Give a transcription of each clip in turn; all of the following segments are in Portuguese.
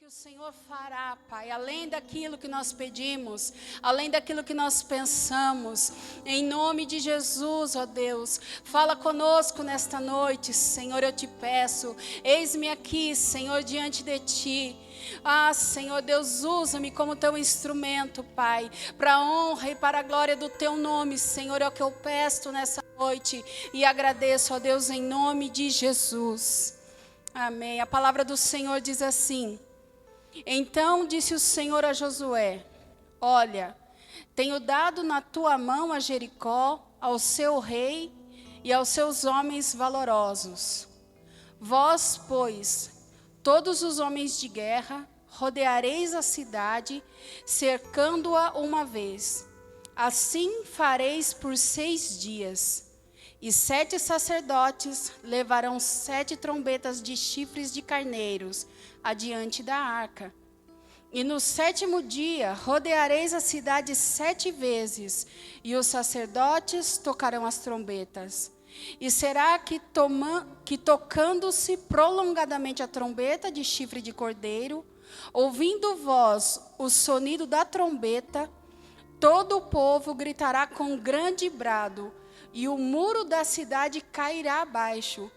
o Senhor fará, Pai, além daquilo que nós pedimos, além daquilo que nós pensamos, em nome de Jesus, ó Deus, fala conosco nesta noite, Senhor, eu te peço, eis-me aqui, Senhor, diante de Ti. Ah, Senhor Deus, usa-me como Teu instrumento, Pai, para a honra e para a glória do Teu nome, Senhor, é o que eu peço nessa noite e agradeço, ó Deus, em nome de Jesus. Amém. A palavra do Senhor diz assim: então disse o Senhor a Josué: olha, tenho dado na tua mão a Jericó, ao seu rei e aos seus homens valorosos. Vós, pois, todos os homens de guerra, rodeareis a cidade, cercando-a uma vez. Assim fareis por 6 dias. E 7 sacerdotes levarão 7 trombetas de chifres de carneiros adiante da arca. E no 7º dia rodeareis a cidade 7 vezes, e os sacerdotes tocarão as trombetas. E será que tocando-se prolongadamente a trombeta de chifre de cordeiro, ouvindo vós o sonido da trombeta, todo o povo gritará com grande brado, e o muro da cidade cairá abaixo,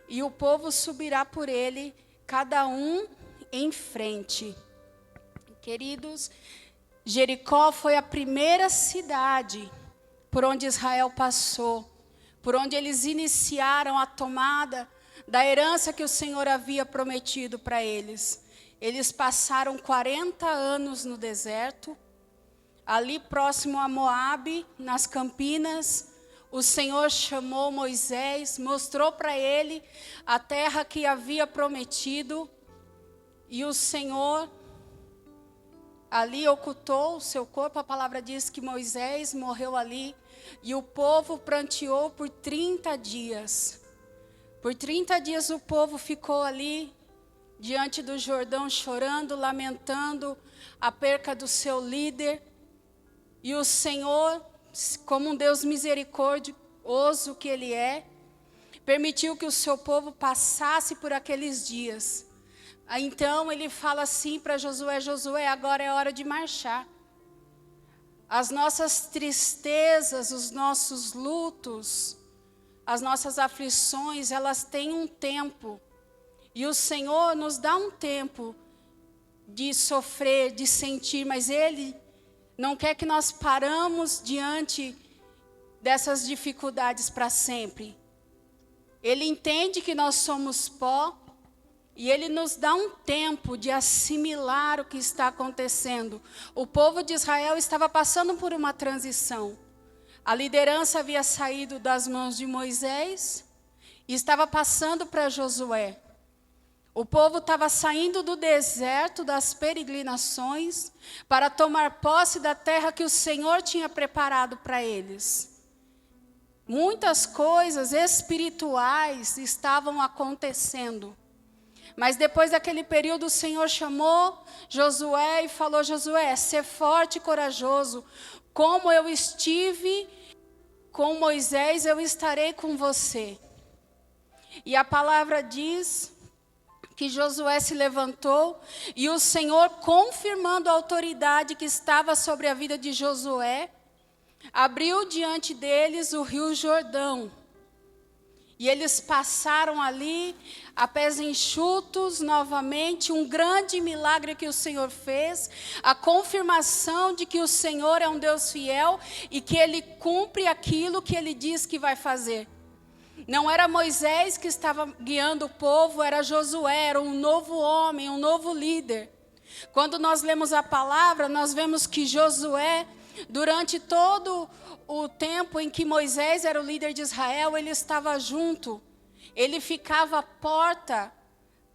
e o povo subirá por ele, cada um em frente. Queridos, Jericó foi a primeira cidade por onde Israel passou, por onde eles iniciaram a tomada da herança que o Senhor havia prometido para eles. Eles passaram 40 anos no deserto, ali próximo a Moabe, nas campinas. O Senhor chamou Moisés, mostrou para ele a terra que havia prometido, e o Senhor ali ocultou o seu corpo. A palavra diz que Moisés morreu ali, e o povo pranteou por 30 dias. Por 30 dias o povo ficou ali, diante do Jordão, chorando, lamentando a perca do seu líder. E o Senhor, como um Deus misericordioso que Ele é, permitiu que o seu povo passasse por aqueles dias. Então Ele fala assim para Josué: Josué, agora é hora de marchar. As nossas tristezas, os nossos lutos, as nossas aflições, elas têm um tempo. E o Senhor nos dá um tempo de sofrer, de sentir, mas Ele não quer que nós paramos diante dessas dificuldades para sempre. Ele entende que nós somos pó, e Ele nos dá um tempo de assimilar o que está acontecendo. O povo de Israel estava passando por uma transição. A liderança havia saído das mãos de Moisés e estava passando para Josué. O povo estava saindo do deserto, das peregrinações, para tomar posse da terra que o Senhor tinha preparado para eles. Muitas coisas espirituais estavam acontecendo. Mas depois daquele período, o Senhor chamou Josué e falou: Josué, ser forte e corajoso. Como eu estive com Moisés, eu estarei com você. E a palavra diz que Josué se levantou, e o Senhor, confirmando a autoridade que estava sobre a vida de Josué, abriu diante deles o rio Jordão. E eles passaram ali, a pés enxutos, novamente, um grande milagre que o Senhor fez, a confirmação de que o Senhor é um Deus fiel e que Ele cumpre aquilo que Ele diz que vai fazer. Não era Moisés que estava guiando o povo, era Josué, era um novo homem, um novo líder. Quando nós lemos a palavra, nós vemos que Josué, durante todo o tempo em que Moisés era o líder de Israel, ele estava junto. Ele ficava à porta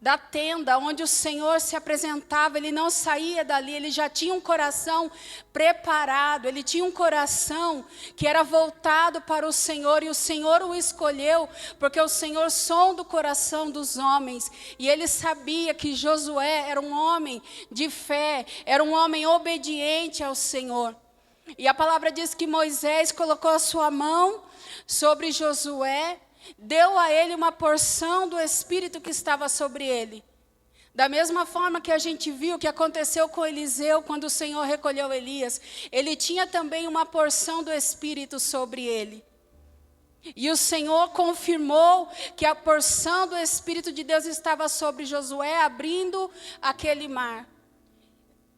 da tenda onde o Senhor se apresentava. Ele não saía dali, ele já tinha um coração preparado. Ele tinha um coração que era voltado para o Senhor, e o Senhor o escolheu, porque o Senhor sonda o coração dos homens. E ele sabia que Josué era um homem de fé, era um homem obediente ao Senhor. E a palavra diz que Moisés colocou a sua mão sobre Josué, deu a ele uma porção do Espírito que estava sobre ele. Da mesma forma que a gente viu o que aconteceu com Eliseu quando o Senhor recolheu Elias, ele tinha também uma porção do Espírito sobre ele. E o Senhor confirmou que a porção do Espírito de Deus estava sobre Josué, abrindo aquele mar,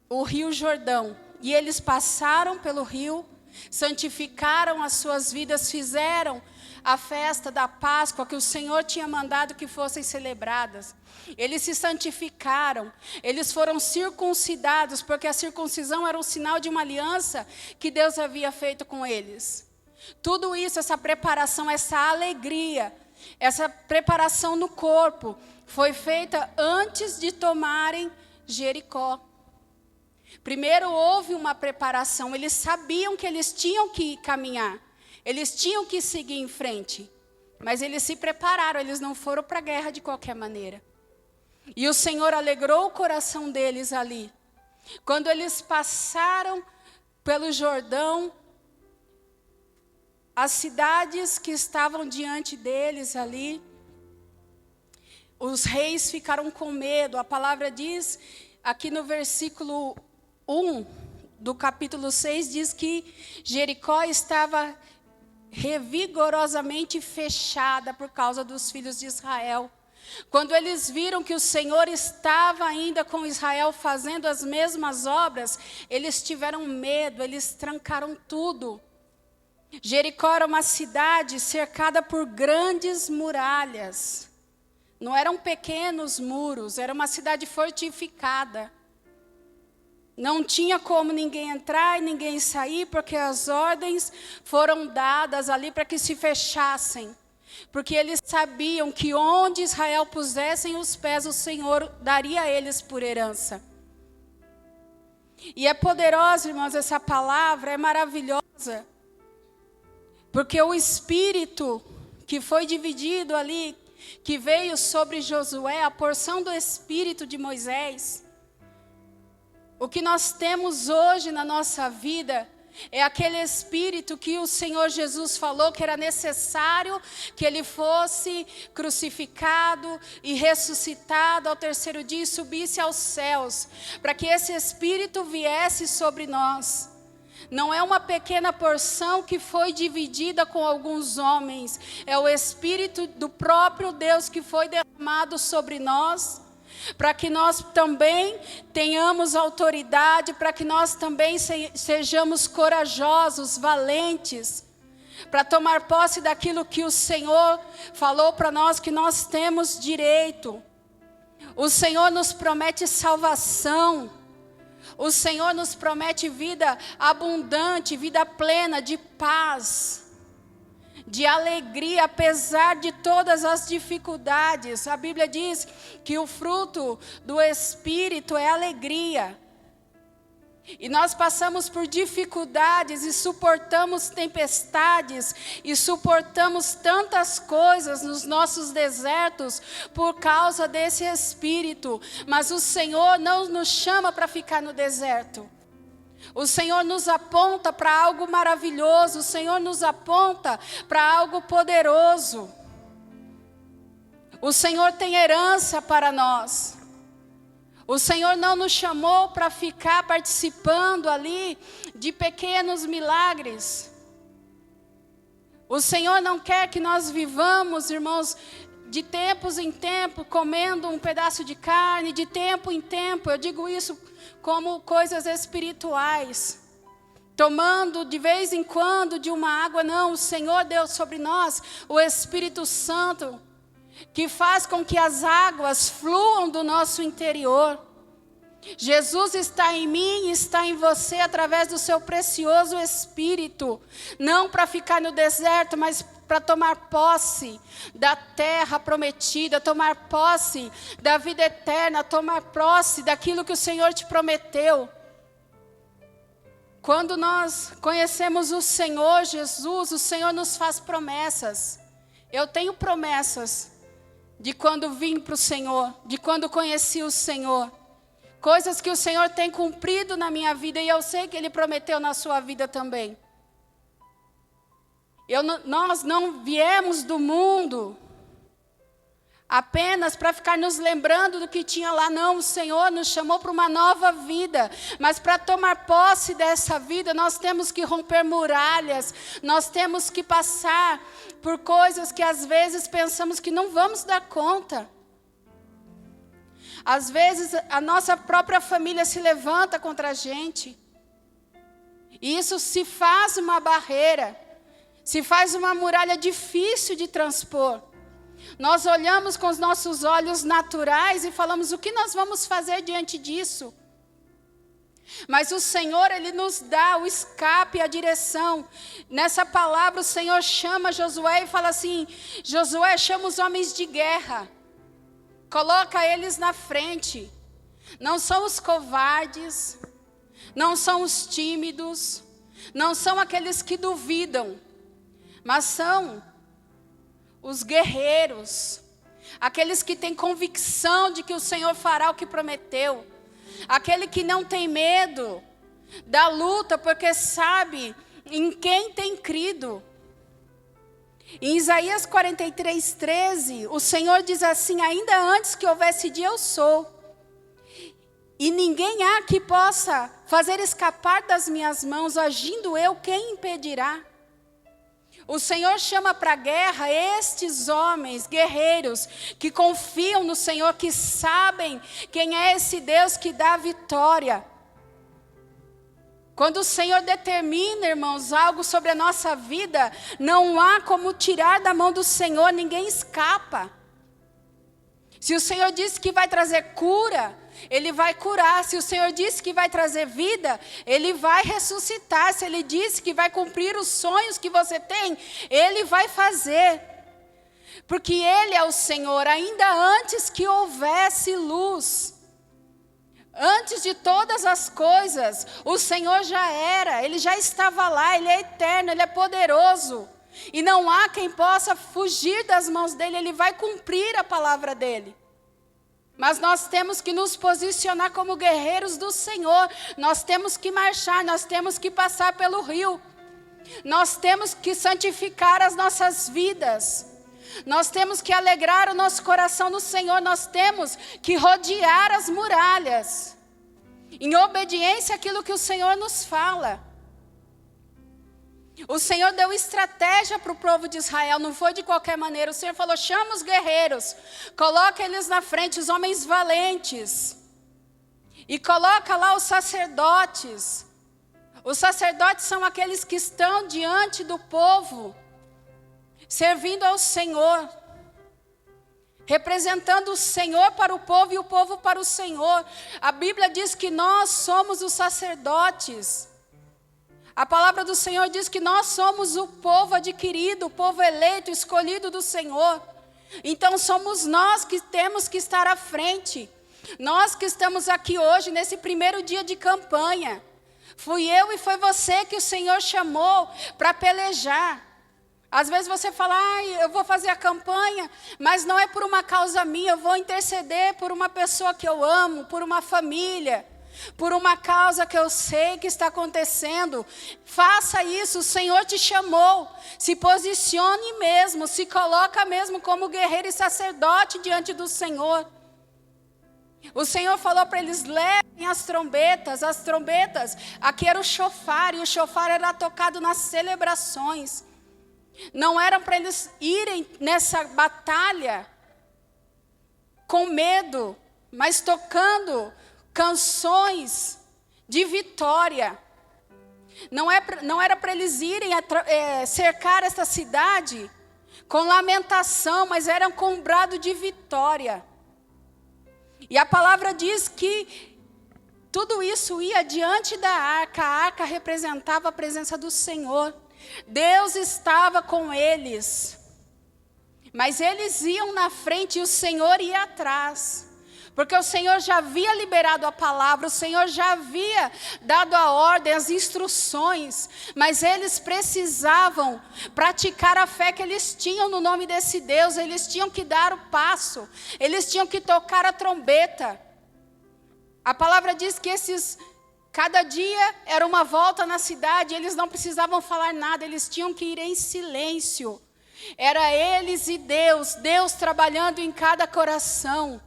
o rio Jordão. E eles passaram pelo rio, santificaram as suas vidas, fizeram a festa da Páscoa que o Senhor tinha mandado que fossem celebradas. Eles se santificaram, eles foram circuncidados, porque a circuncisão era um sinal de uma aliança que Deus havia feito com eles. Tudo isso, essa preparação, essa alegria, essa preparação no corpo, foi feita antes de tomarem Jericó. Primeiro houve uma preparação, eles sabiam que eles tinham que caminhar, eles tinham que seguir em frente, mas eles se prepararam, eles não foram para a guerra de qualquer maneira. E o Senhor alegrou o coração deles ali. Quando eles passaram pelo Jordão, as cidades que estavam diante deles ali, os reis ficaram com medo. A palavra diz, aqui no versículo 1 do capítulo 6, diz que Jericó estava revigorosamente fechada por causa dos filhos de Israel. Quando eles viram que o Senhor estava ainda com Israel fazendo as mesmas obras, eles tiveram medo, eles trancaram tudo. Jericó era uma cidade cercada por grandes muralhas. Não eram pequenos muros, era uma cidade fortificada. Não tinha como ninguém entrar e ninguém sair, porque as ordens foram dadas ali para que se fechassem. Porque eles sabiam que onde Israel pusessem os pés, o Senhor daria a eles por herança. E é poderosa, irmãos, essa palavra, é maravilhosa. Porque o Espírito que foi dividido ali, que veio sobre Josué, a porção do Espírito de Moisés, o que nós temos hoje na nossa vida é aquele Espírito que o Senhor Jesus falou que era necessário que Ele fosse crucificado e ressuscitado ao terceiro dia e subisse aos céus, para que esse Espírito viesse sobre nós. Não é uma pequena porção que foi dividida com alguns homens, é o Espírito do próprio Deus que foi derramado sobre nós, para que nós também tenhamos autoridade, para que nós também sejamos corajosos, valentes, para tomar posse daquilo que o Senhor falou para nós que nós temos direito. O Senhor nos promete salvação, o Senhor nos promete vida abundante, vida plena, de paz, de alegria, apesar de todas as dificuldades. A Bíblia diz que o fruto do Espírito é alegria. E nós passamos por dificuldades e suportamos tempestades e suportamos tantas coisas nos nossos desertos por causa desse Espírito. Mas o Senhor não nos chama para ficar no deserto. O Senhor nos aponta para algo maravilhoso, o Senhor nos aponta para algo poderoso. O Senhor tem herança para nós. O Senhor não nos chamou para ficar participando ali de pequenos milagres. O Senhor não quer que nós vivamos, irmãos, de tempos em tempo, comendo um pedaço de carne, de tempo em tempo. Eu digo isso como coisas espirituais. Tomando de vez em quando de uma água, não. O Senhor deu sobre nós o Espírito Santo, que faz com que as águas fluam do nosso interior. Jesus está em mim e está em você através do seu precioso Espírito. Não para ficar no deserto, mas para tomar posse da terra prometida, tomar posse da vida eterna, tomar posse daquilo que o Senhor te prometeu. Quando nós conhecemos o Senhor Jesus, o Senhor nos faz promessas. Eu tenho promessas de quando vim para o Senhor, de quando conheci o Senhor. Coisas que o Senhor tem cumprido na minha vida e eu sei que Ele prometeu na sua vida também. Nós não viemos do mundo apenas para ficar nos lembrando do que tinha lá. Não, o Senhor nos chamou para uma nova vida, mas para tomar posse dessa vida, nós temos que romper muralhas, nós temos que passar por coisas que às vezes pensamos que não vamos dar conta. Às vezes a nossa própria família se levanta contra a gente, e isso se faz uma barreira, se faz uma muralha difícil de transpor. Nós olhamos com os nossos olhos naturais e falamos, o que nós vamos fazer diante disso? Mas o Senhor, Ele nos dá o escape, a direção. Nessa palavra o Senhor chama Josué e fala assim, Josué, chama os homens de guerra, coloca eles na frente. Não são os covardes, não são os tímidos, não são aqueles que duvidam, mas são os guerreiros, aqueles que têm convicção de que o Senhor fará o que prometeu, aquele que não tem medo da luta, porque sabe em quem tem crido. Em Isaías 43:13, o Senhor diz assim, ainda antes que houvesse dia eu sou, e ninguém há que possa fazer escapar das minhas mãos, agindo eu, quem impedirá? O Senhor chama para a guerra estes homens guerreiros que confiam no Senhor, que sabem quem é esse Deus que dá a vitória. Quando o Senhor determina, irmãos, algo sobre a nossa vida, não há como tirar da mão do Senhor, ninguém escapa. Se o Senhor disse que vai trazer cura, Ele vai curar. Se o Senhor disse que vai trazer vida, Ele vai ressuscitar. Se Ele disse que vai cumprir os sonhos que você tem, Ele vai fazer. Porque Ele é o Senhor, ainda antes que houvesse luz. Antes de todas as coisas, o Senhor já era, Ele já estava lá, Ele é eterno, Ele é poderoso. E não há quem possa fugir das mãos dEle, Ele vai cumprir a palavra dEle. Mas nós temos que nos posicionar como guerreiros do Senhor. Nós temos que marchar, nós temos que passar pelo rio. Nós temos que santificar as nossas vidas. Nós temos que alegrar o nosso coração no Senhor. Nós temos que rodear as muralhas, em obediência àquilo que o Senhor nos fala. O Senhor deu estratégia para o povo de Israel, não foi de qualquer maneira. O Senhor falou, chama os guerreiros, coloca eles na frente, os homens valentes. E coloca lá os sacerdotes. Os sacerdotes são aqueles que estão diante do povo, servindo ao Senhor, representando o Senhor para o povo e o povo para o Senhor. A Bíblia diz que nós somos os sacerdotes. A palavra do Senhor diz que nós somos o povo adquirido, o povo eleito, escolhido do Senhor. Então somos nós que temos que estar à frente. Nós que estamos aqui hoje, nesse primeiro dia de campanha. Fui eu e foi você que o Senhor chamou para pelejar. Às vezes você fala, eu vou fazer a campanha, mas não é por uma causa minha, eu vou interceder por uma pessoa que eu amo, por uma família, por uma causa que eu sei que está acontecendo. Faça isso, o Senhor te chamou. Se posicione mesmo, se coloca mesmo como guerreiro e sacerdote diante do Senhor. O Senhor falou para eles, levem as trombetas, aqui era o chofar, e o chofar era tocado nas celebrações. Não era para eles irem nessa batalha com medo, mas tocando canções de vitória. Não era para eles irem cercar essa cidade com lamentação, mas eram com um brado de vitória. E a palavra diz que tudo isso ia diante da arca. A arca representava a presença do Senhor. Deus estava com eles. Mas eles iam na frente e o Senhor ia atrás. Porque o Senhor já havia liberado a palavra, o Senhor já havia dado a ordem, as instruções. Mas eles precisavam praticar a fé que eles tinham no nome desse Deus. Eles tinham que dar o passo, eles tinham que tocar a trombeta. A palavra diz que cada dia era uma volta na cidade, eles não precisavam falar nada, eles tinham que ir em silêncio, Era eles e Deus trabalhando em cada coração.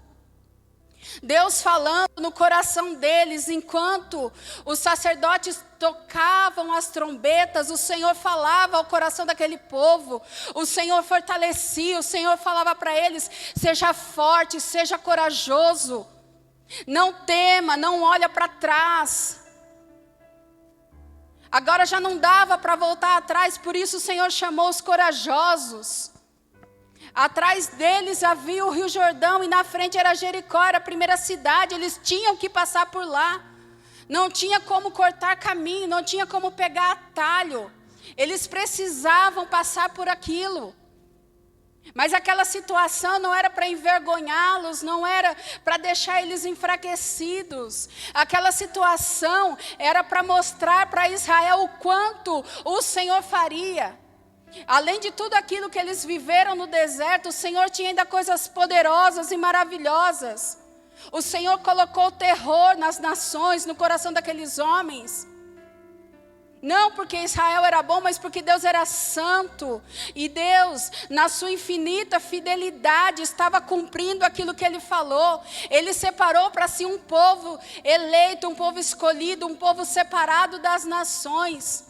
Deus falando no coração deles, enquanto os sacerdotes tocavam as trombetas, o Senhor falava ao coração daquele povo, o Senhor fortalecia, o Senhor falava para eles: seja forte, seja corajoso, não tema, não olha para trás. Agora já não dava para voltar atrás, por isso o Senhor chamou os corajosos. Atrás deles havia o Rio Jordão e na frente era Jericó, era a primeira cidade, eles tinham que passar por lá. Não tinha como cortar caminho, não tinha como pegar atalho. Eles precisavam passar por aquilo. Mas aquela situação não era para envergonhá-los, não era para deixar eles enfraquecidos. Aquela situação era para mostrar para Israel o quanto o Senhor faria. Além de tudo aquilo que eles viveram no deserto, o Senhor tinha ainda coisas poderosas e maravilhosas. O Senhor colocou terror nas nações, no coração daqueles homens. Não porque Israel era bom, mas porque Deus era santo. E Deus, na sua infinita fidelidade, estava cumprindo aquilo que Ele falou. Ele separou para si um povo eleito, um povo escolhido, um povo separado das nações.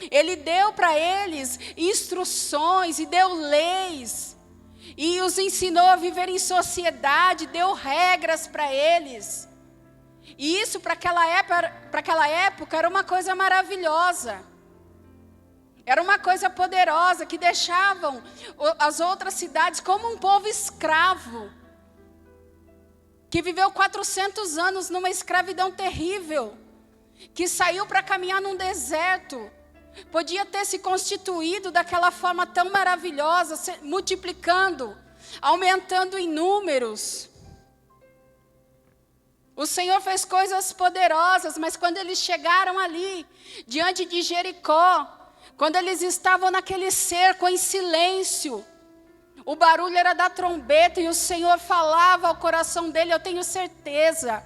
Ele deu para eles instruções e deu leis. E os ensinou a viver em sociedade, deu regras para eles. E isso para aquela época era uma coisa maravilhosa. Era uma coisa poderosa que deixavam as outras cidades como um povo escravo. Que viveu 400 anos numa escravidão terrível. Que saiu para caminhar num deserto. Podia ter se constituído daquela forma tão maravilhosa, multiplicando, aumentando em números. O Senhor fez coisas poderosas, mas quando eles chegaram ali, diante de Jericó, quando eles estavam naquele cerco em silêncio, o barulho era da trombeta e o Senhor falava ao coração dele, eu tenho certeza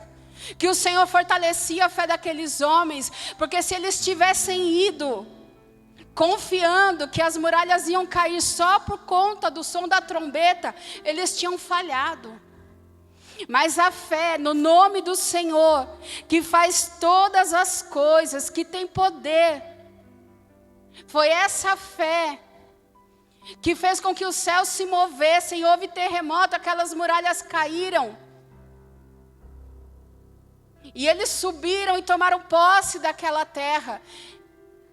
que o Senhor fortalecia a fé daqueles homens, porque se eles tivessem ido confiando que as muralhas iam cair só por conta do som da trombeta, eles tinham falhado. Mas a fé no nome do Senhor, que faz todas as coisas, que tem poder, foi essa fé que fez com que os céus se movessem, houve terremoto, aquelas muralhas caíram. E eles subiram e tomaram posse daquela terra.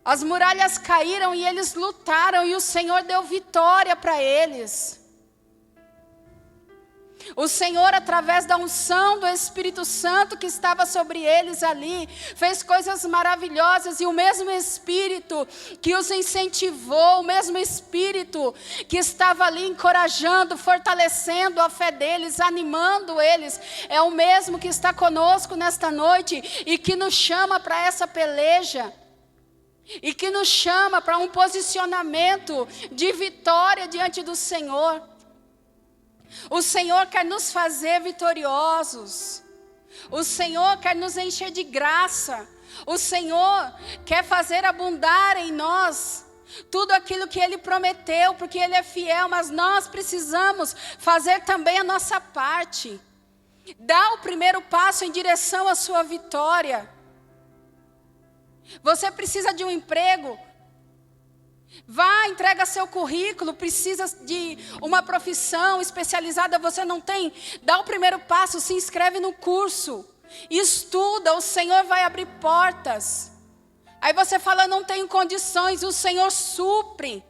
As muralhas caíram e eles lutaram e o Senhor deu vitória para eles. O Senhor, através da unção do Espírito Santo que estava sobre eles ali, fez coisas maravilhosas. E o mesmo Espírito que os incentivou, o mesmo Espírito que estava ali encorajando, fortalecendo a fé deles, animando eles, é o mesmo que está conosco nesta noite e que nos chama para essa peleja. E que nos chama para um posicionamento de vitória diante do Senhor. O Senhor quer nos fazer vitoriosos. O Senhor quer nos encher de graça. O Senhor quer fazer abundar em nós tudo aquilo que Ele prometeu, porque Ele é fiel, mas nós precisamos fazer também a nossa parte. Dar o primeiro passo em direção à sua vitória. Você precisa de um emprego? Vá, entrega seu currículo, precisa de uma profissão especializada, você não tem? Dá o primeiro passo, se inscreve no curso, estuda, o Senhor vai abrir portas. Aí você fala, não tenho condições, o Senhor supre.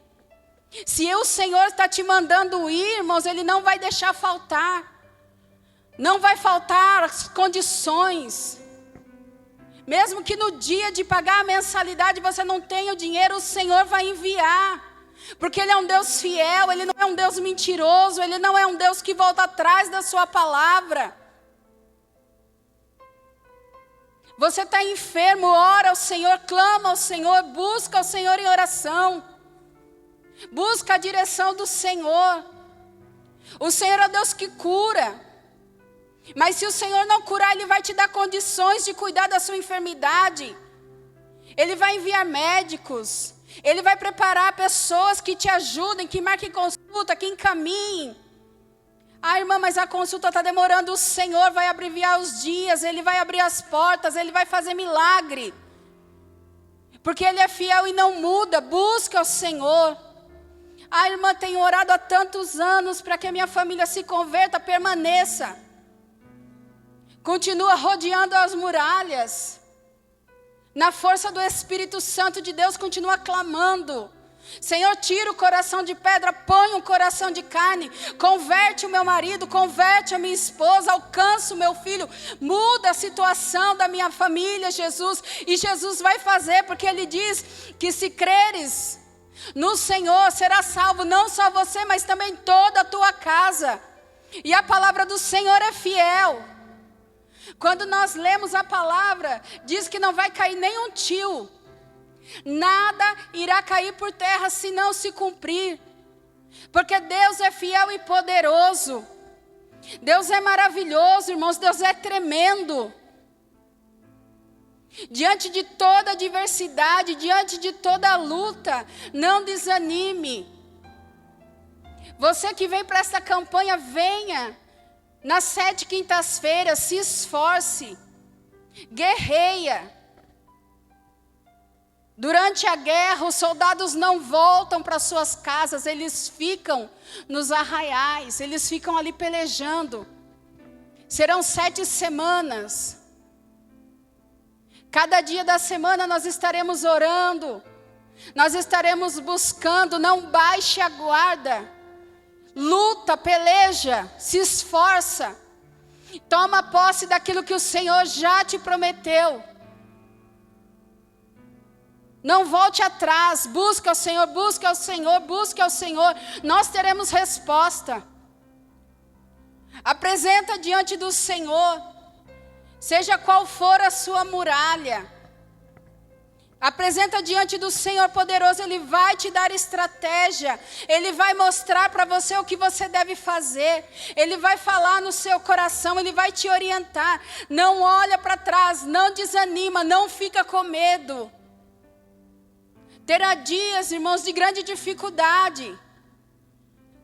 Se o Senhor está te mandando ir, irmãos, Ele não vai deixar faltar. Não vai faltar as condições. Mesmo que no dia de pagar a mensalidade você não tenha o dinheiro, o Senhor vai enviar. Porque Ele é um Deus fiel, Ele não é um Deus mentiroso, Ele não é um Deus que volta atrás da sua palavra. Você está enfermo, ora ao Senhor, clama ao Senhor, busca ao Senhor em oração. Busca a direção do Senhor. O Senhor é o Deus que cura. Mas se o Senhor não curar, Ele vai te dar condições de cuidar da sua enfermidade. Ele vai enviar médicos. Ele vai preparar pessoas que te ajudem, que marquem consulta, que encaminhem. Ah, irmã, mas a consulta está demorando. O Senhor vai abreviar os dias, Ele vai abrir as portas, Ele vai fazer milagre. Porque Ele é fiel e não muda. Busca o Senhor. Ah, irmã, tenho orado há tantos anos para que a minha família se converta. Permaneça. Continua rodeando as muralhas. Na força do Espírito Santo de Deus, continua clamando. Senhor, tira o coração de pedra, põe um coração de carne. Converte o meu marido, converte a minha esposa, alcança o meu filho. Muda a situação da minha família, Jesus. E Jesus vai fazer, porque Ele diz que se creres no Senhor, será salvo não só você, mas também toda a tua casa. E a palavra do Senhor é fiel. Quando nós lemos a palavra, diz que não vai cair nenhum tio. Nada irá cair por terra se não se cumprir. Porque Deus é fiel e poderoso. Deus é maravilhoso, irmãos. Deus é tremendo. Diante de toda adversidade, diante de toda luta, não desanime. Você que vem para essa campanha, venha. Nas 7 quintas-feiras, se esforce. Guerreia. Durante a guerra, os soldados não voltam para suas casas, eles ficam nos arraiais, eles ficam ali pelejando. Serão 7 semanas. Cada dia da semana nós estaremos orando, nós estaremos buscando, não baixe a guarda. Luta, peleja, se esforça. Toma posse daquilo que o Senhor já te prometeu. Não volte atrás, busca o Senhor, busca o Senhor, busca o Senhor. Nós teremos resposta. Apresenta diante do Senhor, seja qual for a sua muralha. Apresenta diante do Senhor poderoso, Ele vai te dar estratégia. Ele vai mostrar para você o que você deve fazer. Ele vai falar no seu coração, Ele vai te orientar. Não olha para trás, não desanima, não fica com medo. Terá dias, irmãos, de grande dificuldade.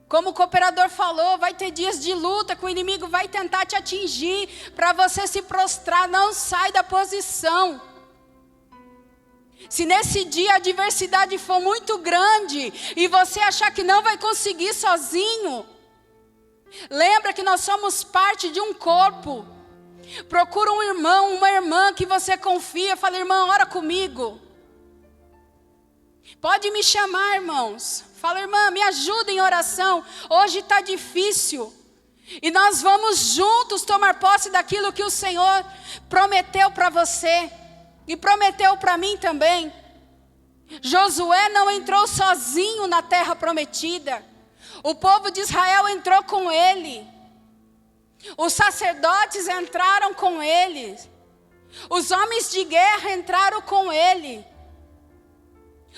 Como o cooperador falou, vai ter dias de luta, que o inimigo vai tentar te atingir, para você se prostrar, não sai da posição. Se nesse dia a adversidade for muito grande, e você achar que não vai conseguir sozinho, lembra que nós somos parte de um corpo. Procura um irmão, uma irmã que você confia, fala, irmã, ora comigo. Pode me chamar, irmãos. Fala, irmã, me ajuda em oração. Hoje está difícil. E nós vamos juntos tomar posse daquilo que o Senhor prometeu para você. E prometeu para mim também. Josué não entrou sozinho na terra prometida. O povo de Israel entrou com ele. Os sacerdotes entraram com ele. Os homens de guerra entraram com ele.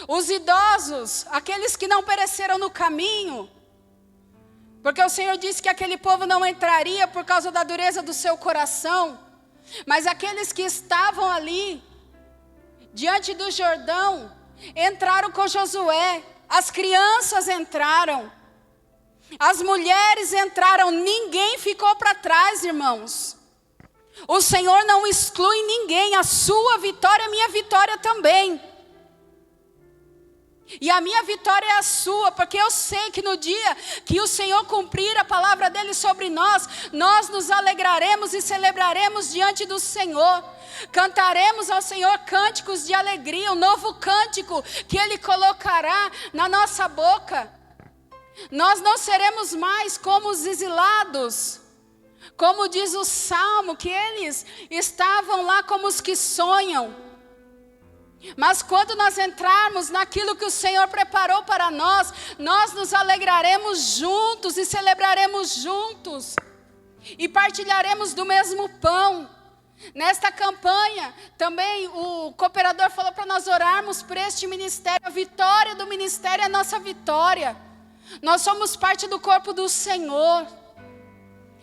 Os idosos, aqueles que não pereceram no caminho, porque o Senhor disse que aquele povo não entraria por causa da dureza do seu coração, mas aqueles que estavam ali, diante do Jordão, entraram com Josué. As crianças entraram, as mulheres entraram, ninguém ficou para trás, irmãos. O Senhor não exclui ninguém, a sua vitória é minha vitória também. E a minha vitória é a sua, porque eu sei que no dia que o Senhor cumprir a palavra dEle sobre nós, nós nos alegraremos e celebraremos diante do Senhor. Cantaremos ao Senhor cânticos de alegria, um novo cântico que Ele colocará na nossa boca. Nós não seremos mais como os exilados, como diz o Salmo, que eles estavam lá como os que sonham. Mas quando nós entrarmos naquilo que o Senhor preparou para nós, nós nos alegraremos juntos e celebraremos juntos. E partilharemos do mesmo pão. Nesta campanha, também o cooperador falou para nós orarmos por este ministério. A vitória do ministério é a nossa vitória. Nós somos parte do corpo do Senhor.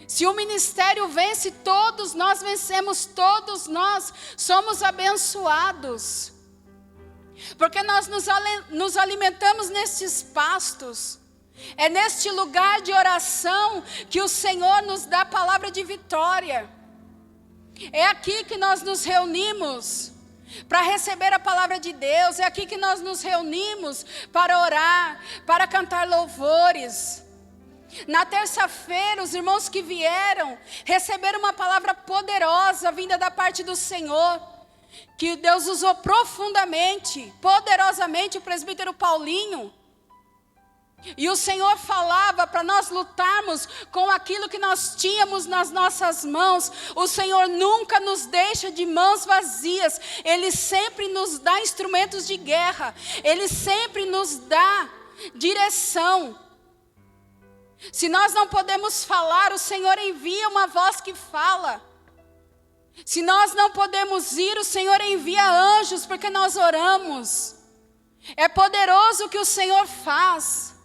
Se o ministério vence, todos nós vencemos, todos nós somos abençoados. Porque nós nos alimentamos nestes pastos. É neste lugar de oração que o Senhor nos dá a palavra de vitória. É aqui que nós nos reunimos para receber a palavra de Deus. É aqui que nós nos reunimos para orar, para cantar louvores. Na terça-feira, os irmãos que vieram receberam uma palavra poderosa vinda da parte do Senhor, que Deus usou profundamente, poderosamente o presbítero Paulinho. E o Senhor falava para nós lutarmos com aquilo que nós tínhamos nas nossas mãos. O Senhor nunca nos deixa de mãos vazias. Ele sempre nos dá instrumentos de guerra. Ele sempre nos dá direção. Se nós não podemos falar, o Senhor envia uma voz que fala. Se nós não podemos ir, o Senhor envia anjos, porque nós oramos. É poderoso o que o Senhor faz.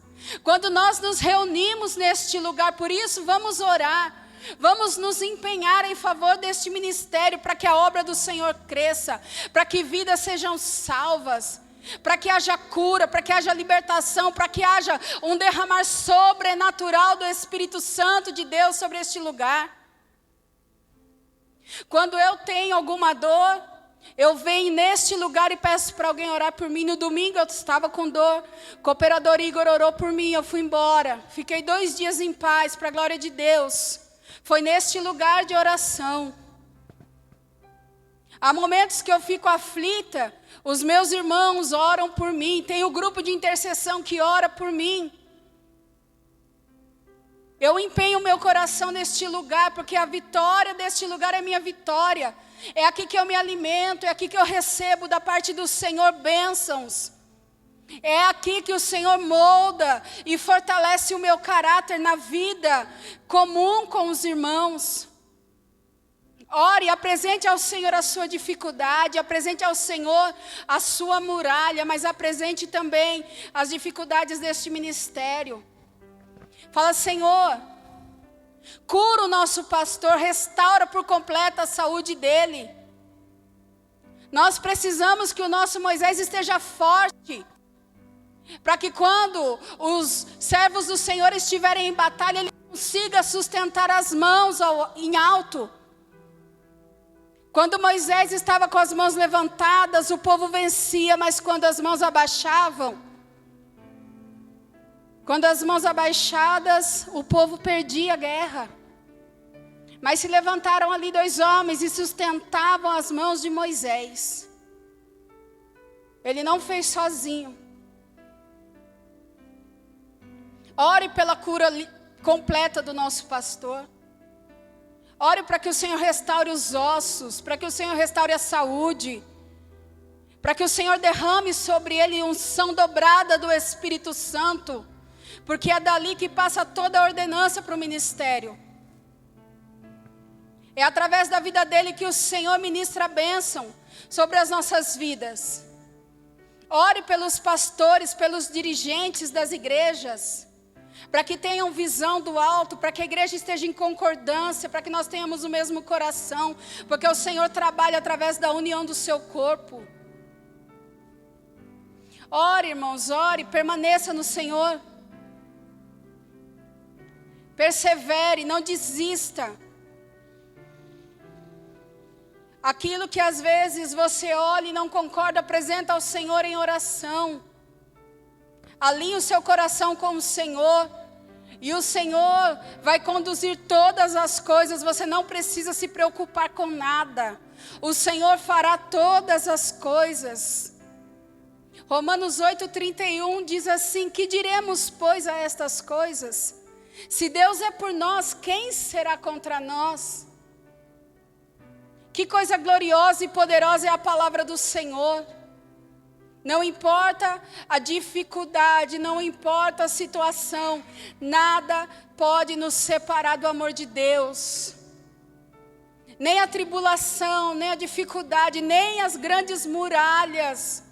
Quando nós nos reunimos neste lugar, por isso vamos orar. Vamos nos empenhar em favor deste ministério, para que a obra do Senhor cresça, para que vidas sejam salvas, para que haja cura, para que haja libertação, para que haja um derramar sobrenatural do Espírito Santo de Deus sobre este lugar. Quando eu tenho alguma dor, eu venho neste lugar e peço para alguém orar por mim. No domingo eu estava com dor, o cooperador Igor orou por mim, eu fui embora. Fiquei 2 dias em paz, para a glória de Deus. Foi neste lugar de oração. Há momentos que eu fico aflita, os meus irmãos oram por mim. Tem o grupo de intercessão que ora por mim. Eu empenho o meu coração neste lugar, porque a vitória deste lugar é minha vitória. É aqui que eu me alimento, é aqui que eu recebo da parte do Senhor bênçãos. É aqui que o Senhor molda e fortalece o meu caráter na vida comum com os irmãos. Ore, apresente ao Senhor a sua dificuldade, apresente ao Senhor a sua muralha, mas apresente também as dificuldades deste ministério. Fala, Senhor, cura o nosso pastor, restaura por completo a saúde dele. Nós precisamos que o nosso Moisés esteja forte, para que quando os servos do Senhor estiverem em batalha, ele consiga sustentar as mãos em alto. Quando Moisés estava com as mãos levantadas, o povo vencia, mas quando as mãos abaixavam, o povo perdia a guerra. Mas se levantaram ali 2 homens e sustentavam as mãos de Moisés. Ele não fez sozinho. Ore pela cura completa do nosso pastor. Ore para que o Senhor restaure os ossos, para que o Senhor restaure a saúde, para que o Senhor derrame sobre ele unção dobrada do Espírito Santo, porque é dali que passa toda a ordenança para o ministério. É através da vida dele que o Senhor ministra a bênção sobre as nossas vidas. Ore pelos pastores, pelos dirigentes das igrejas, para que tenham visão do alto, para que a igreja esteja em concordância, para que nós tenhamos o mesmo coração, porque o Senhor trabalha através da união do seu corpo. Ore, irmãos, ore, permaneça no Senhor. Persevere, não desista. Aquilo que às vezes você olha e não concorda, apresenta ao Senhor em oração. Alinhe o seu coração com o Senhor. E o Senhor vai conduzir todas as coisas. Você não precisa se preocupar com nada. O Senhor fará todas as coisas. Romanos 8:31 diz assim: que diremos, pois, a estas coisas? Se Deus é por nós, quem será contra nós? Que coisa gloriosa e poderosa é a palavra do Senhor. Não importa a dificuldade, não importa a situação, nada pode nos separar do amor de Deus. Nem a tribulação, nem a dificuldade, nem as grandes muralhas.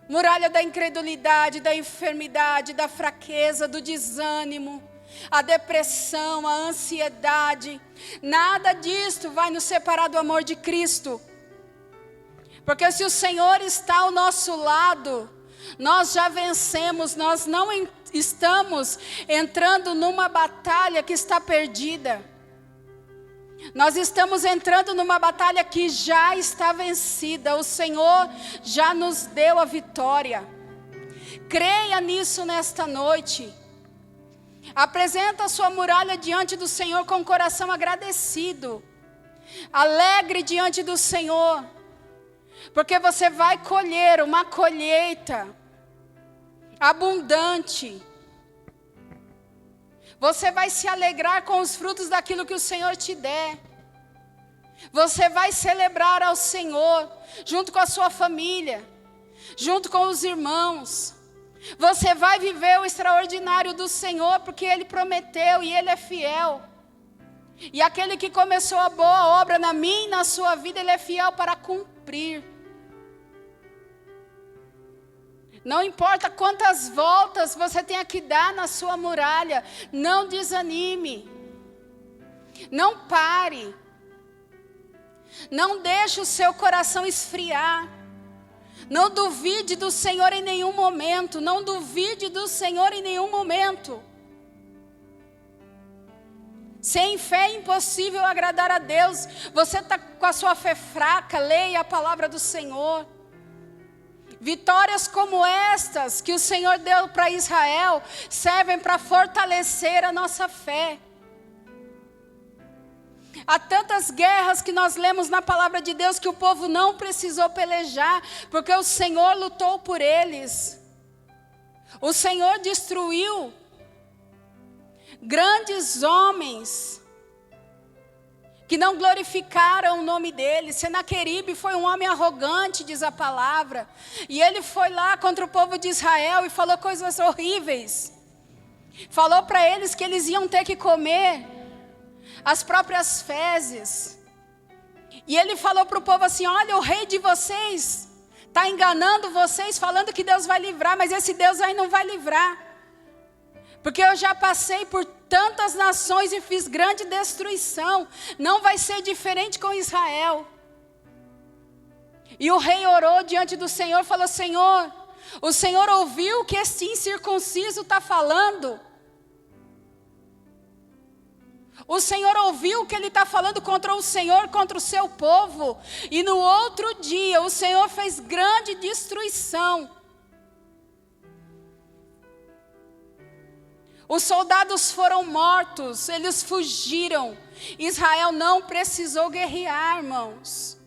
Muralha da incredulidade, da enfermidade, da fraqueza, do desânimo, a depressão, a ansiedade. Nada disto vai nos separar do amor de Cristo. Porque se o Senhor está ao nosso lado, nós já vencemos, nós não estamos entrando numa batalha que está perdida. Nós estamos entrando numa batalha que já está vencida. O Senhor já nos deu a vitória. Creia nisso nesta noite. Apresenta a sua muralha diante do Senhor com o coração agradecido. Alegre diante do Senhor. Porque você vai colher uma colheita abundante. Você vai se alegrar com os frutos daquilo que o Senhor te der. Você vai celebrar ao Senhor, junto com a sua família, junto com os irmãos. Você vai viver o extraordinário do Senhor, porque Ele prometeu e Ele é fiel. E aquele que começou a boa obra na minha e na sua vida, Ele é fiel para cumprir. Não importa quantas voltas você tenha que dar na sua muralha, não desanime. Não pare. Não deixe o seu coração esfriar. Não duvide do Senhor em nenhum momento. Não duvide do Senhor em nenhum momento. Sem fé é impossível agradar a Deus. Você está com a sua fé fraca, leia a palavra do Senhor. Vitórias como estas que o Senhor deu para Israel servem para fortalecer a nossa fé. Há tantas guerras que nós lemos na palavra de Deus que o povo não precisou pelejar, porque o Senhor lutou por eles. O Senhor destruiu grandes homens que não glorificaram o nome dele. Senaqueribe foi um homem arrogante, diz a palavra. E ele foi lá contra o povo de Israel e falou coisas horríveis. Falou para eles que eles iam ter que comer as próprias fezes. E ele falou para o povo assim: olha, o rei de vocês está enganando vocês, falando que Deus vai livrar, mas esse Deus aí não vai livrar. Porque eu já passei por tantas nações e fiz grande destruição. Não vai ser diferente com Israel. E o rei orou diante do Senhor, falou: Senhor, o Senhor ouviu o que este incircunciso está falando? O Senhor ouviu o que ele está falando contra o Senhor, contra o seu povo. E no outro dia o Senhor fez grande destruição. Os soldados foram mortos, eles fugiram. Israel não precisou guerrear, irmãos.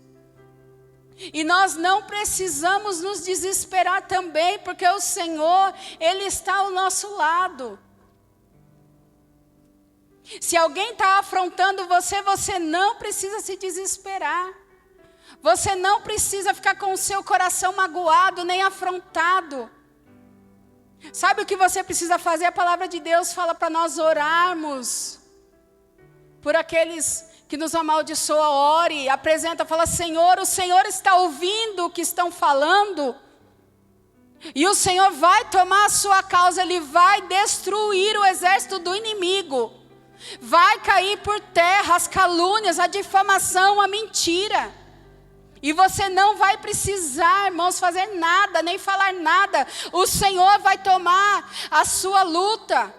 E nós não precisamos nos desesperar também, porque o Senhor, Ele está ao nosso lado. Se alguém está afrontando você, você não precisa se desesperar. Você não precisa ficar com o seu coração magoado, nem afrontado. Sabe o que você precisa fazer? A palavra de Deus fala para nós orarmos por aqueles que nos amaldiçoam. Ore, apresenta, fala: Senhor, o Senhor está ouvindo o que estão falando. E o Senhor vai tomar a sua causa, Ele vai destruir o exército do inimigo. Vai cair por terra as calúnias, a difamação, a mentira. E você não vai precisar, irmãos, fazer nada, nem falar nada. O Senhor vai tomar a sua luta.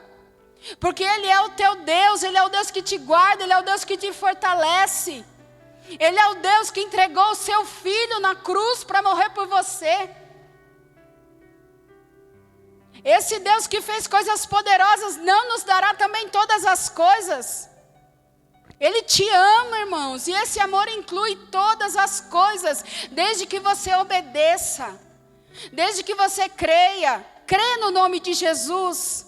Porque Ele é o teu Deus, Ele é o Deus que te guarda, Ele é o Deus que te fortalece. Ele é o Deus que entregou o seu Filho na cruz para morrer por você. Esse Deus que fez coisas poderosas não nos dará também todas as coisas? Ele te ama, irmãos, e esse amor inclui todas as coisas, desde que você obedeça, desde que você creia, crê no nome de Jesus.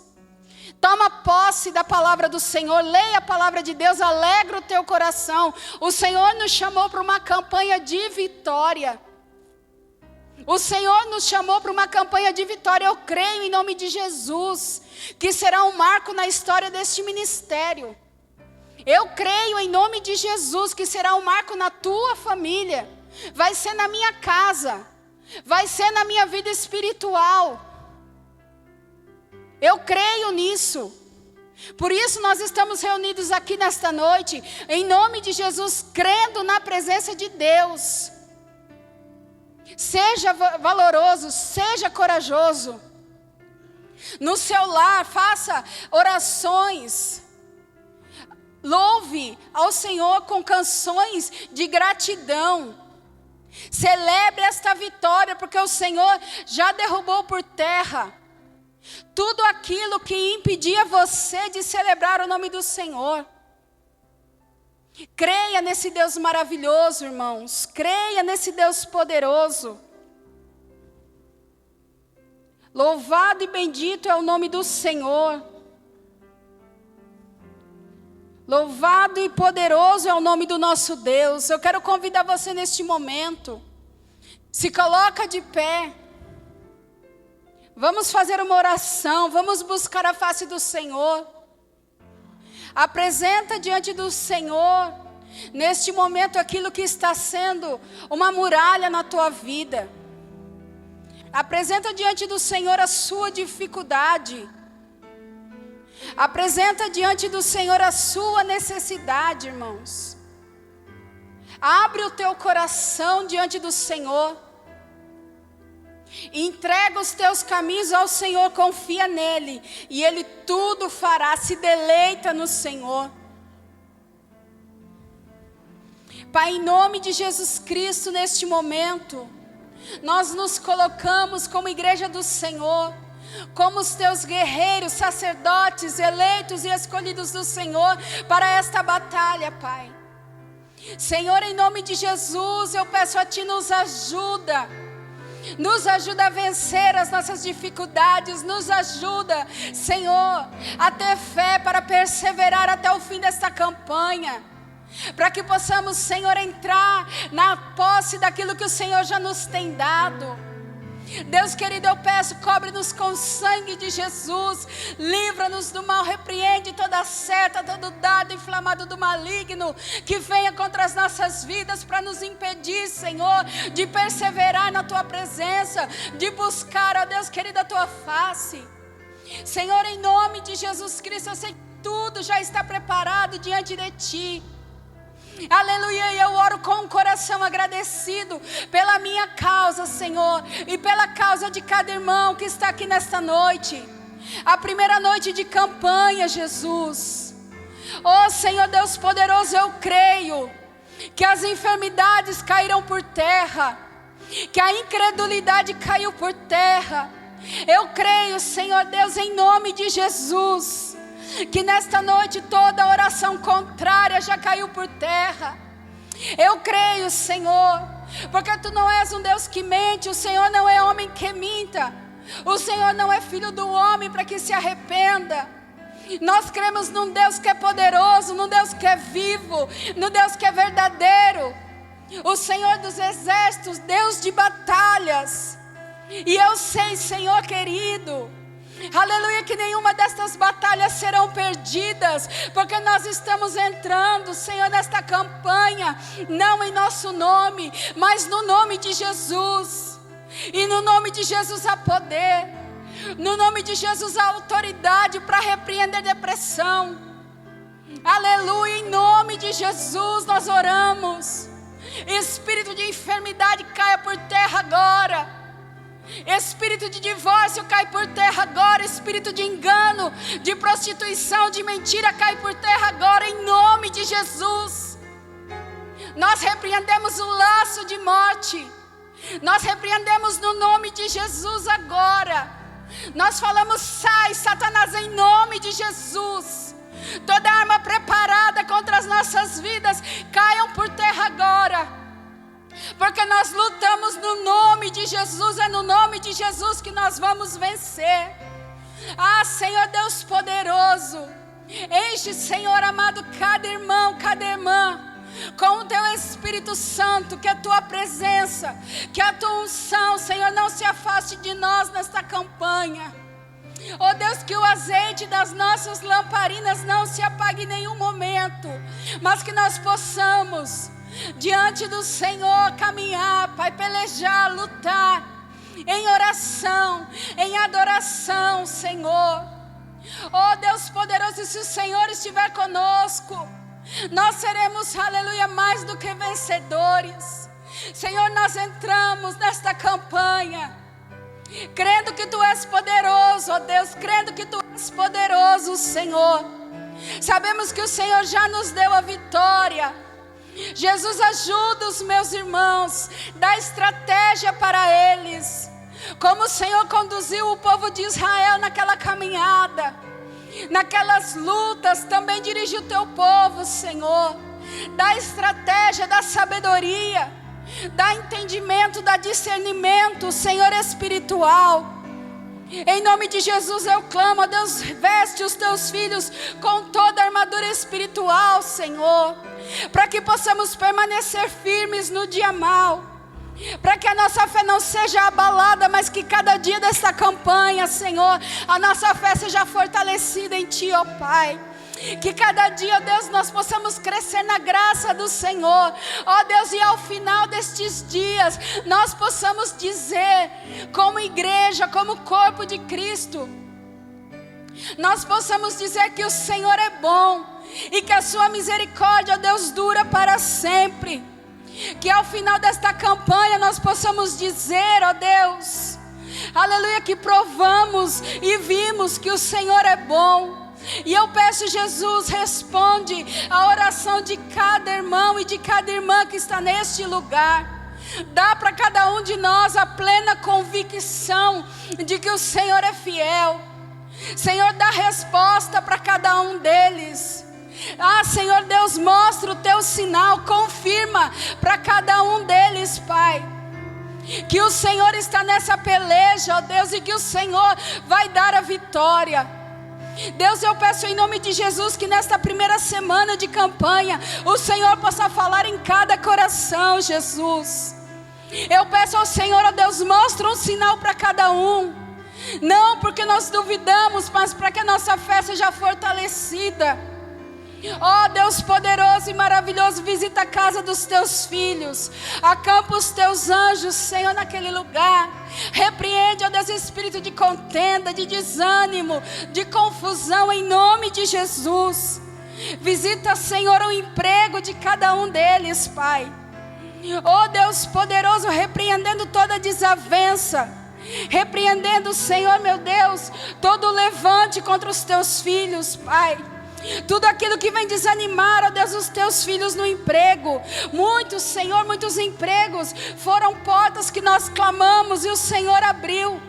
Toma posse da palavra do Senhor, leia a palavra de Deus, alegra o teu coração. O Senhor nos chamou para uma campanha de vitória. O Senhor nos chamou para uma campanha de vitória. Eu creio em nome de Jesus, que será um marco na história deste ministério. Eu creio em nome de Jesus que será um marco na tua família. Vai ser na minha casa. Vai ser na minha vida espiritual. Eu creio nisso. Por isso nós estamos reunidos aqui nesta noite, em nome de Jesus, crendo na presença de Deus. Seja valoroso, seja corajoso. No seu lar, faça orações. Louve ao Senhor com canções de gratidão. Celebre esta vitória, porque o Senhor já derrubou por terra tudo aquilo que impedia você de celebrar o nome do Senhor. Creia nesse Deus maravilhoso, irmãos. Creia nesse Deus poderoso. Louvado e bendito é o nome do Senhor. Louvado e poderoso é o nome do nosso Deus. Eu quero convidar você neste momento. Se coloca de pé. Vamos fazer uma oração. Vamos buscar a face do Senhor. Apresenta diante do Senhor, neste momento, aquilo que está sendo uma muralha na tua vida. Apresenta diante do Senhor a sua dificuldade. Apresenta diante do Senhor a sua necessidade, irmãos. Abre o teu coração diante do Senhor. Entrega os teus caminhos ao Senhor, confia nele, e Ele tudo fará, se deleita no Senhor. Pai, em nome de Jesus Cristo, neste momento, nós nos colocamos como igreja do Senhor, como os teus guerreiros, sacerdotes, eleitos e escolhidos do Senhor, para esta batalha, Pai. Senhor, em nome de Jesus, eu peço a Ti, nos ajuda a vencer as nossas dificuldades, nos ajuda, Senhor, a ter fé para perseverar até o fim desta campanha, para que possamos, Senhor, entrar na posse daquilo que o Senhor já nos tem dado. Deus querido, eu peço, cobre-nos com o sangue de Jesus, livra-nos do mal, repreende toda seta, todo dardo inflamado do maligno, que venha contra as nossas vidas, para nos impedir, Senhor, de perseverar na Tua presença, de buscar, ó Deus querido, a Tua face. Senhor, em nome de Jesus Cristo, eu sei que tudo já está preparado diante de Ti. Aleluia, e eu oro com um coração agradecido pela minha causa, Senhor, e pela causa de cada irmão que está aqui nesta noite, a primeira noite de campanha, Jesus. Oh Senhor Deus poderoso, eu creio que as enfermidades cairão por terra, que a incredulidade caiu por terra. Eu creio, Senhor Deus, em nome de Jesus, que nesta noite toda oração contrária já caiu por terra. Eu creio, Senhor, porque Tu não és um Deus que mente, o Senhor não é homem que minta, o Senhor não é filho do homem para que se arrependa. Nós cremos num Deus que é poderoso, num Deus que é vivo, num Deus que é verdadeiro, o Senhor dos exércitos, Deus de batalhas. E eu sei, Senhor querido, aleluia, que nenhuma destas batalhas serão perdidas, porque nós estamos entrando, Senhor, nesta campanha, não em nosso nome, mas no nome de Jesus. E no nome de Jesus há poder, no nome de Jesus há autoridade para repreender depressão. Aleluia, em nome de Jesus nós oramos. Espírito de enfermidade caia por terra agora. Espírito de divórcio cai por terra agora. Espírito de engano, de prostituição, de mentira cai por terra agora, em nome de Jesus. Nós repreendemos o laço de morte, nós repreendemos no nome de Jesus agora. Nós falamos: sai, Satanás, em nome de Jesus. Toda arma preparada contra as nossas vidas caiam por terra agora, porque nós lutamos no nome de Jesus. É no nome de Jesus que nós vamos vencer. Ah, Senhor Deus poderoso, enche, Senhor amado, cada irmão, cada irmã com o Teu Espírito Santo, que a Tua presença, que a Tua unção, Senhor, não se afaste de nós nesta campanha. Oh Deus, que o azeite das nossas lamparinas não se apague em nenhum momento, mas que nós possamos diante do Senhor caminhar, Pai, pelejar, lutar em oração, em adoração, Senhor. Oh Deus poderoso, e se o Senhor estiver conosco, nós seremos, aleluia, mais do que vencedores. Senhor, nós entramos nesta campanha, crendo que Tu és poderoso, ó Deus, crendo que Tu és poderoso, Senhor. Sabemos que o Senhor já nos deu a vitória. Jesus, ajuda os meus irmãos, dá estratégia para eles, como o Senhor conduziu o povo de Israel naquela caminhada, naquelas lutas, também dirige o Teu povo, Senhor. Dá estratégia, dá sabedoria, dá entendimento, dá discernimento, Senhor, espiritual. Em nome de Jesus eu clamo, ó Deus, veste os Teus filhos com toda a armadura espiritual, Senhor, para que possamos permanecer firmes no dia mau, para que a nossa fé não seja abalada, mas que cada dia desta campanha, Senhor, a nossa fé seja fortalecida em Ti, ó Pai. Que cada dia, ó Deus, nós possamos crescer na graça do Senhor, ó Deus, e ao final destes dias, nós possamos dizer, como igreja, como corpo de Cristo, nós possamos dizer que o Senhor é bom, e que a Sua misericórdia, ó Deus, dura para sempre. Que ao final desta campanha, nós possamos dizer, ó Deus, aleluia, que provamos e vimos que o Senhor é bom. E eu peço, Jesus, responde a oração de cada irmão e de cada irmã que está neste lugar. Dá para cada um de nós a plena convicção de que o Senhor é fiel. Senhor, dá resposta para cada um deles. Senhor Deus, mostra o Teu sinal, confirma para cada um deles, Pai, que o Senhor está nessa peleja, ó Deus, e que o Senhor vai dar a vitória. Deus, eu peço em nome de Jesus que nesta primeira semana de campanha o Senhor possa falar em cada coração, Jesus. Eu peço ao Senhor, ó Deus, mostra um sinal para cada um, não porque nós duvidamos, mas para que a nossa fé seja fortalecida. Ó Deus poderoso e maravilhoso, visita a casa dos Teus filhos, acampa os Teus anjos, Senhor, naquele lugar. Repreende, ó Deus, espírito de contenda, de desânimo, de confusão, em nome de Jesus. Visita, Senhor, o emprego de cada um deles, Pai. Ó Deus poderoso, repreendendo toda desavença, repreendendo, Senhor, meu Deus, todo levante contra os Teus filhos, Pai. Tudo aquilo que vem desanimar, ó Deus, os Teus filhos no emprego. Muitos, Senhor, muitos empregos foram portas que nós clamamos e o Senhor abriu.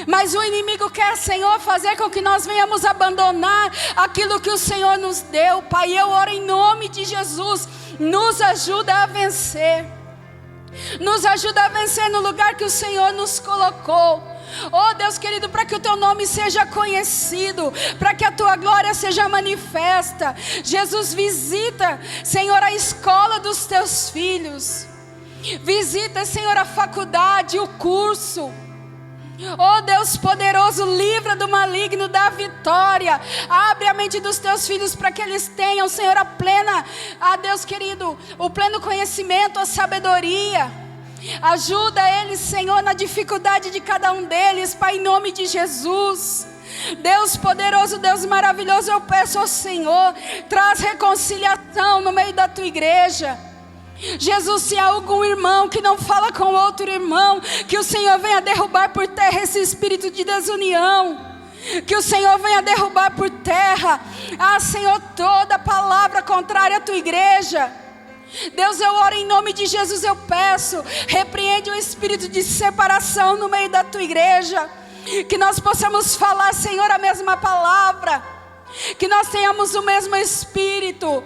Mas o inimigo quer, Senhor, fazer com que nós venhamos abandonar aquilo que o Senhor nos deu. Pai, eu oro em nome de Jesus, nos ajuda a vencer. Nos ajuda a vencer no lugar que o Senhor nos colocou. Oh Deus querido, para que o Teu nome seja conhecido, para que a Tua glória seja manifesta. Jesus, visita, Senhor, a escola dos Teus filhos. Visita, Senhor, a faculdade, o curso. Oh Deus poderoso, livra do maligno, da vitória. Abre a mente dos Teus filhos para que eles tenham, Senhor, a plena, Deus querido, o pleno conhecimento, a sabedoria. Ajuda eles, Senhor, na dificuldade de cada um deles, Pai, em nome de Jesus. Deus poderoso, Deus maravilhoso, eu peço ao Senhor, traz reconciliação no meio da Tua igreja. Jesus, se há algum irmão que não fala com outro irmão, que o Senhor venha derrubar por terra esse espírito de desunião. Que o Senhor venha derrubar por terra, Senhor, toda palavra contrária à Tua igreja. Deus, eu oro em nome de Jesus, eu peço, repreende o espírito de separação no meio da Tua igreja. Que nós possamos falar, Senhor, a mesma palavra. Que nós tenhamos o mesmo espírito.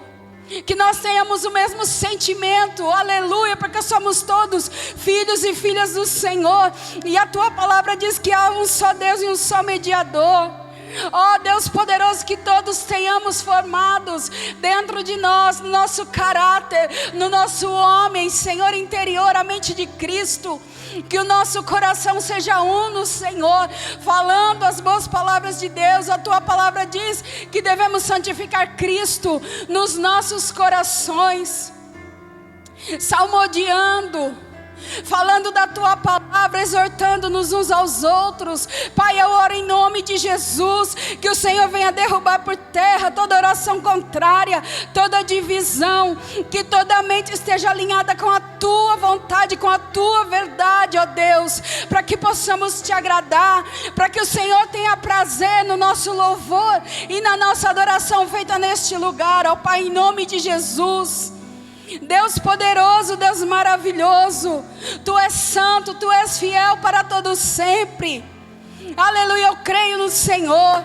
Que nós tenhamos o mesmo sentimento, aleluia, porque somos todos filhos e filhas do Senhor. E a Tua palavra diz que há um só Deus e um só mediador. Ó Deus poderoso, que todos tenhamos formados dentro de nós, no nosso caráter, no nosso homem, Senhor, interior, a mente de Cristo. Que o nosso coração seja uno, Senhor, falando as boas palavras de Deus. A Tua palavra diz que devemos santificar Cristo nos nossos corações, salmodiando, falando da tua palavra, exortando-nos uns aos outros. Pai, eu oro em nome de Jesus, que o Senhor venha derrubar por terra toda oração contrária, toda divisão, que toda mente esteja alinhada com a tua vontade, com a tua verdade, ó Deus, para que possamos te agradar, para que o Senhor tenha prazer no nosso louvor e na nossa adoração feita neste lugar, ó Pai, em nome de Jesus. Deus poderoso, Deus maravilhoso, Tu és santo, Tu és fiel para todo sempre. Aleluia, eu creio no Senhor,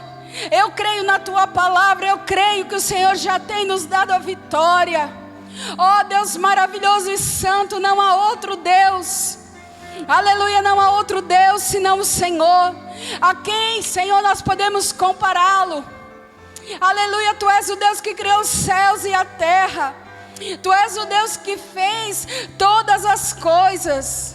eu creio na Tua palavra, eu creio que o Senhor já tem nos dado a vitória. Ó Deus maravilhoso e santo, não há outro Deus, aleluia, não há outro Deus senão o Senhor. A quem, Senhor, nós podemos compará-lo? Aleluia, Tu és o Deus que criou os céus e a terra. Tu és o Deus que fez todas as coisas,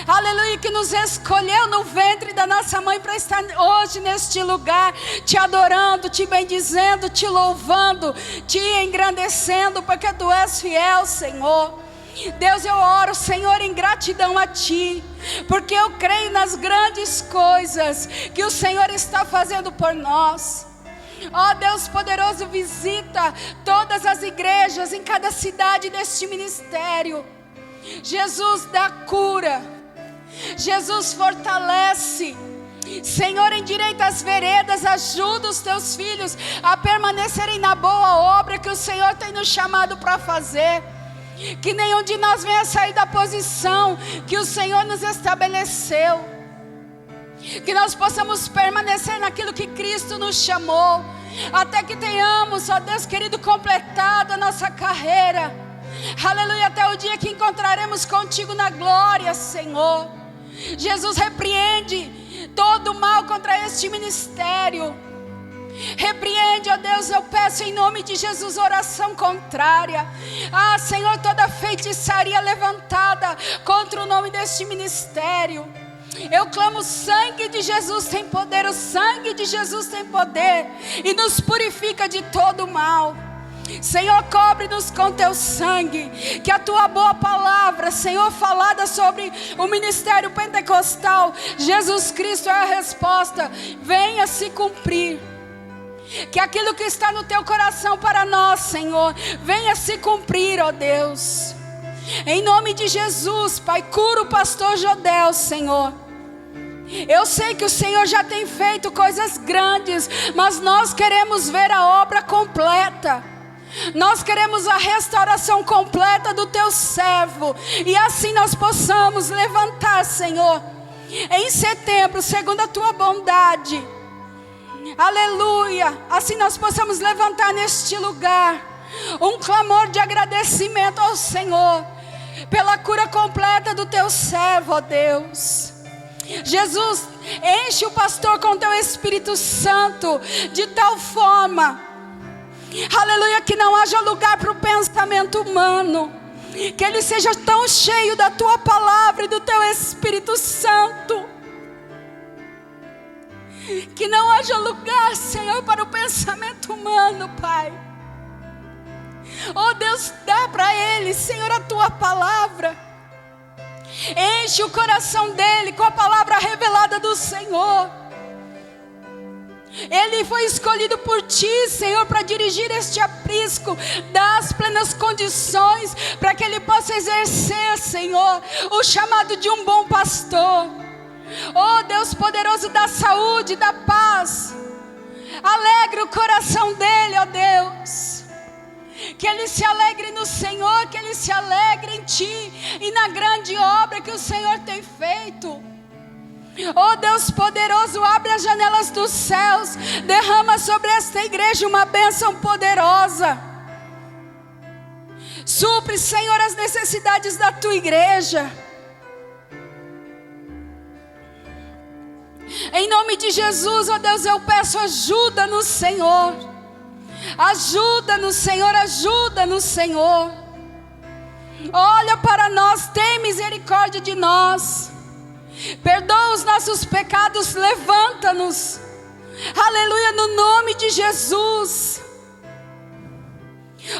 aleluia, que nos escolheu no ventre da nossa mãe para estar hoje neste lugar, te adorando, te bendizendo, te louvando, te engrandecendo, porque Tu és fiel, Senhor. Deus, eu oro, Senhor, em gratidão a Ti, porque eu creio nas grandes coisas que o Senhor está fazendo por nós. Ó Deus poderoso, visita todas as igrejas em cada cidade deste ministério. Jesus, dá cura. Jesus, fortalece. Senhor, endireita as veredas, ajuda os Teus filhos a permanecerem na boa obra que o Senhor tem nos chamado para fazer. Que nenhum de nós venha sair da posição que o Senhor nos estabeleceu. Que nós possamos permanecer naquilo que Cristo nos chamou, até que tenhamos, ó Deus querido, completado a nossa carreira. Aleluia, até o dia que encontraremos contigo na glória, Senhor. Jesus, repreende todo o mal contra este ministério. Repreende, ó Deus, eu peço em nome de Jesus, oração contrária. Ah, Senhor, toda feitiçaria levantada contra o nome deste ministério. Eu clamo, o sangue de Jesus tem poder, o sangue de Jesus tem poder e nos purifica de todo o mal. Senhor, cobre-nos com Teu sangue, que a Tua boa palavra, Senhor, falada sobre o ministério pentecostal, Jesus Cristo é a resposta, venha se cumprir. Que aquilo que está no Teu coração para nós, Senhor, venha se cumprir, ó Deus. Em nome de Jesus, Pai, cura o pastor Jodel, Senhor. Eu sei que o Senhor já tem feito coisas grandes, mas nós queremos ver a obra completa. Nós queremos a restauração completa do Teu servo, e assim nós possamos levantar, Senhor, em setembro, segundo a Tua bondade. Aleluia, assim nós possamos levantar neste lugar um clamor de agradecimento ao Senhor pela cura completa do Teu servo, ó Deus. Jesus, enche o pastor com Teu Espírito Santo de tal forma, aleluia, que não haja lugar para o pensamento humano, que ele seja tão cheio da Tua palavra e do Teu Espírito Santo, que não haja lugar, Senhor, para o pensamento humano, Pai. Oh Deus, dá para ele, Senhor, a Tua palavra. Enche o coração dele com a palavra revelada do Senhor. Ele foi escolhido por Ti, Senhor, para dirigir este aprisco. Dá as plenas condições para que ele possa exercer, Senhor, o chamado de um bom pastor. Oh Deus poderoso, da saúde, da paz. Alegre o coração dele, ó Deus. Que ele se alegre no Senhor, que ele se alegre em Ti e na grande obra que o Senhor tem feito. Oh Deus poderoso, abre as janelas dos céus, derrama sobre esta igreja uma bênção poderosa. Supre, Senhor, as necessidades da Tua igreja. Em nome de Jesus, ó Deus, eu peço ajuda no Senhor. Ajuda-nos, Senhor, ajuda-nos, Senhor. Olha para nós, tem misericórdia de nós. Perdoa os nossos pecados, levanta-nos. Aleluia, no nome de Jesus.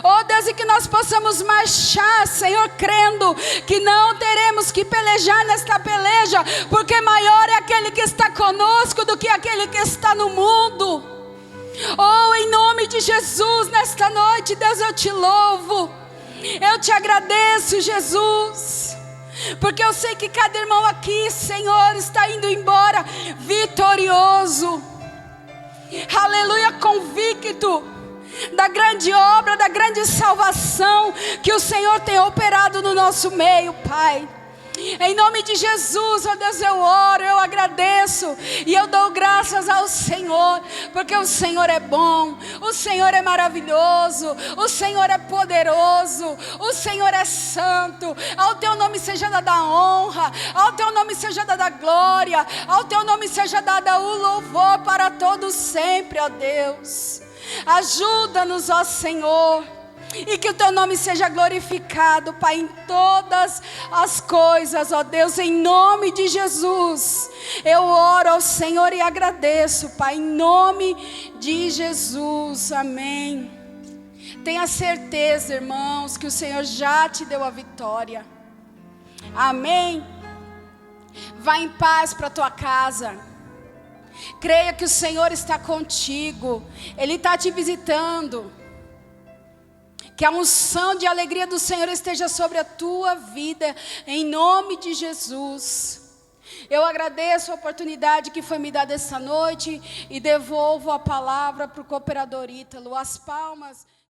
Oh Deus, e que nós possamos marchar, Senhor, crendo que não teremos que pelejar nesta peleja, porque maior é aquele que está conosco do que aquele que está no mundo. Oh, em nome de Jesus, nesta noite, Deus, eu te louvo, eu te agradeço, Jesus, porque eu sei que cada irmão aqui, Senhor, está indo embora vitorioso, aleluia, convicto da grande obra, da grande salvação que o Senhor tem operado no nosso meio, Pai. Em nome de Jesus, ó Deus, eu oro, eu agradeço e eu dou graças ao Senhor, porque o Senhor é bom, o Senhor é maravilhoso, o Senhor é poderoso, o Senhor é santo. Ao teu nome seja dada a honra, ao teu nome seja dada a glória, ao teu nome seja dada o louvor para todos sempre, ó Deus. Ajuda-nos, ó Senhor, e que o teu nome seja glorificado, Pai, em todas as coisas, ó Deus, em nome de Jesus. Eu oro ao Senhor e agradeço, Pai, em nome de Jesus, amém. Tenha certeza, irmãos, que o Senhor já te deu a vitória, amém. Vá em paz para a tua casa. Creia que o Senhor está contigo, Ele está te visitando. Que a unção de alegria do Senhor esteja sobre a tua vida, em nome de Jesus. Eu agradeço a oportunidade que foi me dada esta noite e devolvo a palavra para o cooperador Ítalo. As palmas.